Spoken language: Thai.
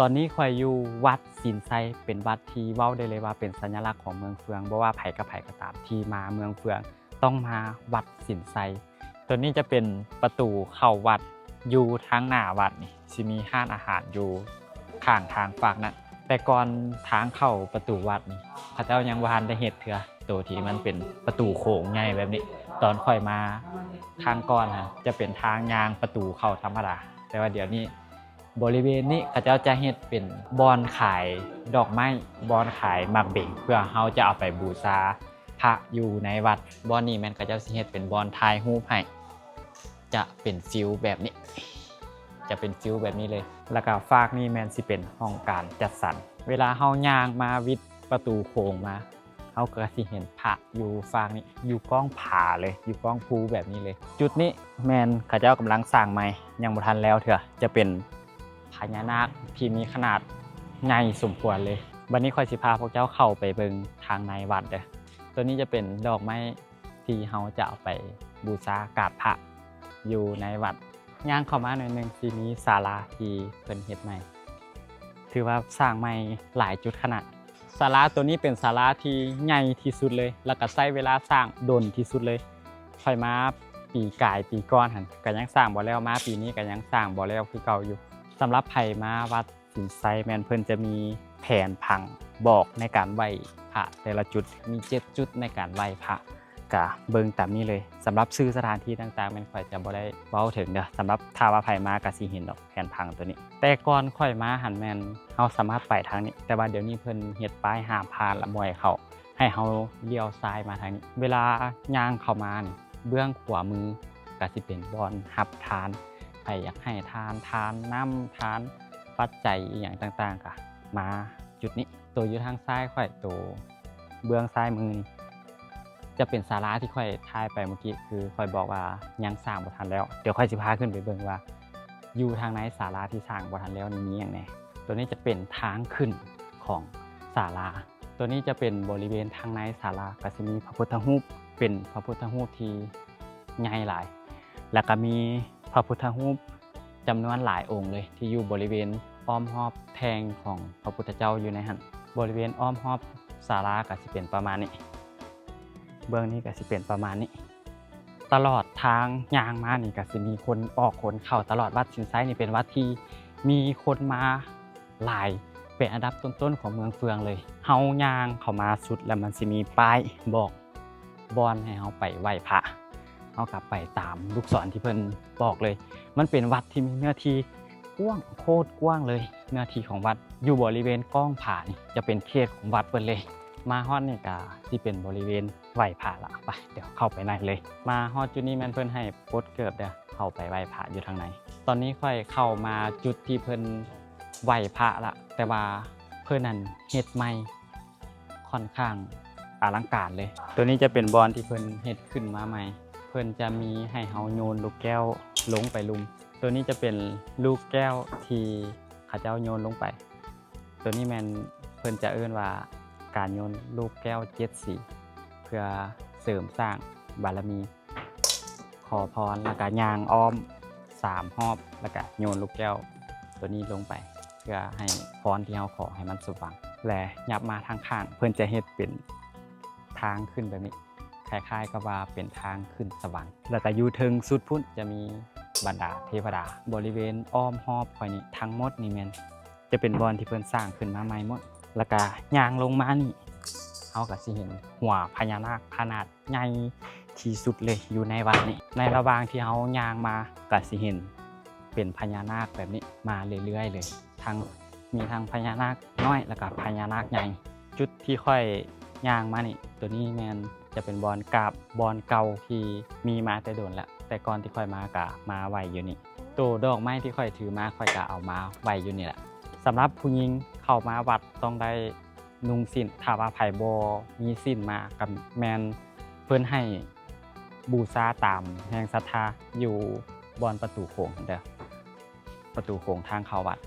ตอนนี้ข่อยอยู่วัดสินไซเป็นวัดที่เว้าได้เลยว่าเป็นสัญลักษณ์ของเมืองเฟืองบ่ว่าไผกับไผก็ตามที่มาเมืองเฟืองต้องมาวัดสินไซตัวนี้จะเป็นประตูเข้าวัดอยู่ทางหน้าวัดนี่สิมีร้านอาหารอยู่ข้างทางฝากนั้นแต่ก่อนทางเข้าประตูวัดนี่เขาเจ้ายังบ่ทันได้เฮ็ดเทื่อตัวที่มันเป็นประตูโค้งใหญ่แบบนี้ตอนค่อยมาทางก่อนน่ะจะเป็นทางยางประตูเข้าธรรมดาแต่ว่าเดี๋ยวนี้บริเวณนี้เขาเจ้าจะเฮ็ดเป็นบ่อนขายดอกไม้บ่อนขายหมากเบ่งเพื่อเฮาจะเอาไปบูชาพระอยู่ในวัดบ่อนนี้แม่นเขาเจ้าสิเฮ็ดเป็นบ่อนถ่ายรูปให้จะเป็นฟิลแบบนี้จะเป็นฟิลแบบนี้เลยแล้วก็ฝากนี่แม่นสิเป็นห้องการจัดสรรเวลาเฮาย่างมาวิดประตูโค้งมาเฮาก็สิเห็นพระอยู่ฝากนี้อยู่ก้องผาเลยอยู่ก้องภูแบบนี้เลยจุดนี้แม่นเขาเจ้ากำลังสร้างใหม่ยังบ่ทันแล้วเถอะจะเป็นพญานาคที่มีขนาดใหญ่สมควรเลยวันนี้ค่อยสิพาพวกเจ้าเข้าไปเบิ่งทางในวัดเด้อตัวนี้จะเป็นดอกไม้ที่เฮาจะเอาไปบูชากราบพระอยู่ในวัดย่างเข้ามาหน่อยนึงสิมีศาลาที่เพิ่นเฮ็ดใหม่ถือว่าสร้างใหม่หลายจุดขนาดศาลาตัวนี้เป็นศาลาที่ใหญ่ที่สุดเลยแล้วก็ใช้เวลาสร้างดนที่สุดเลยค่อยมาปีกายปีก่อนหั่นก็ยังสร้างบ่แล้วมาปีนี้ก็ยังสร้างบ่แล้วคือเก่าอยู่สำหรับไผมาวัดสินไซแม่นเพิ่นจะมีแผนผังบอกในการไหว้พระแต่ละจุดมี7จุดในการไหว้พระก็เบิ่งตามนี้เลยสำหรับชื่อสถานที่ต่างๆแม่นค่อยจะบ่ได้เว้าถึงเด้อสำหรับถ้าว่าไผมาก็สิเห็นดอกแผนผังตัวนี้แต่ก่อนค่อยมาหันแม่นเฮาสามารถไปทางนี้แต่ว่าเดี๋ยวนี้เพิ่นเฮ็ดป้ายห้ามผ่านละบ่ให้เข้าให้เฮาเลี้ยวซ้ายมาทางนี้เวลาย่างเข้ามานี่เบื้องขวามือก็สิเป็นบ่อนรับทานใครอยากให้ทานน้ำทานปัจจัยอีหยังต่างๆก็มาจุดนี้ตัวอยู่ทางซ้ายค่อยตัวเบื้องซ้ายมือนี่จะเป็นศาลาที่ค่อยถ่ายไปเมื่อกี้คือค่อยบอกว่ายังสร้างบ่ทันแล้วเดี๋ยวค่อยสิพาขึ้นไปเบิ่งว่าอยู่ทางไหนศาลาที่สร้างบ่ทันแล้วนี่มีหยังแหน่ตัวนี้จะเป็นทางขึ้นของศาลาตัวนี้จะเป็นบริเวณทางในศาลาก็สิมีพระพุทธรูปเป็นพระพุทธรูปที่ใหญ่หลายแล้วก็มีพระพุทธรูปจำนวนหลายองค์เลยที่อยู่บริเวณอ้อมรอบแทงของพระพุทธเจ้าอยู่ในหันบริเวณอ้อมรอบศาลาก็สิเป็นประมาณนี้เบื้องนี้ก็สิเป็นประมาณนี้ตลอดทางย่างมานี่ก็สิมีคนออกคนเข้าตลอดวัดสินไซนี่เป็นวัดที่มีคนมาหลายเป็นอันดับต้นๆของเมืองเฟืองเลยเฮาย่างเข้ามาสุดแล้วมันสิมีป้ายบอกบ่อนให้เฮาไปไหว้พระเฮากลับไปตามลูกศรที่เพิ่นบอกเลยมันเป็นวัดที่มีเนื้อที่กว้างโคตรกว้างเลยเนื้อที่ของวัดอยู่บริเวณก้องผานี่จะเป็นเขตของวัดเพิ่นเลยมาฮอดนี่ก็สิเป็นบริเวณไหว้พระละไปเดี๋ยวเข้าไปในเลยมาฮอดจุดนี้แม่นเพิ่นให้ปลดเกิบเด้อเข้าไปไหว้พระอยู่ทางในตอนนี้ค่อยเข้ามาจุดที่เพิ่นไหว้พระละแต่ว่าเพิ่นนั่นเฮ็ดใหม่ค่อนข้างอลังการเลยตัวนี้จะเป็นบอนที่เพิ่นเฮ็ดขึ้นมาใหม่เพิ่นจะมีให้เฮาโยนลูกแก้วลงไปลุมตัวนี้จะเป็นลูกแก้วที่เขาเจ้าโยนลงไปตัวนี้แม่นเพิ่นจะเอิ้นว่าการโยนลูกแก้ว7สีเพื่อเสริมสร้างบารมีขอพรแล้วก็ย่างอ้อม3รอบแล้วก็โยนลูกแก้วตัวนี้ลงไปเพื่อให้พรที่เฮาขอให้มันสมหวังและยับมาทางข้างเพิ่นจะเฮ็ดเป็นทางขึ้นแบบนี้คล้ายๆกับว่าเป็นทางขึ้นสวรรค์แล้วก็อยู่เทิงสุดพุ่นจะมีบรรดาเทวดาบริเวณอ้อมรอบค่อยนี้ทั้งหมดนี่แม่นจะเป็นบ่อนที่เพิ่นสร้างขึ้นมาใหม่หมดแล้วก็ย่างลงมานี่เฮาก็สิเห็นหัวพญานาคขนาดใหญ่ที่สุดเลยอยู่ในวัดนี้ในระหว่างที่เฮาย่างมาก็สิเห็นเป็นพญานาคแบบนี้มาเรื่อยๆเลยทั้งมีทั้งพญานาคน้อยแล้วก็พญานาคใหญ่จุดที่ค่อยย่างมานี่ตัวนี้แม่นจะเป็นบอนกราบบอนเก่าที่มีมาแต่โดนแล้วแต่ก่อนที่ค่อยมาก็มาไว้อยู่นี่ตัวดอกไม้ที่ค่อยถือมาค่อยก็เอามาไว้อยู่นี่แหละสำหรับผู้หญิงเข้ามาวัดต้องได้นุ่งสิ้นถ้าว่าไผบ่มีสิ้นมากับแม่นเพิ่นให้บูชาตามแห่งศรัทธาอยู่บอนประตูโค้งเด้อประตูโค้งทางเข้าวัด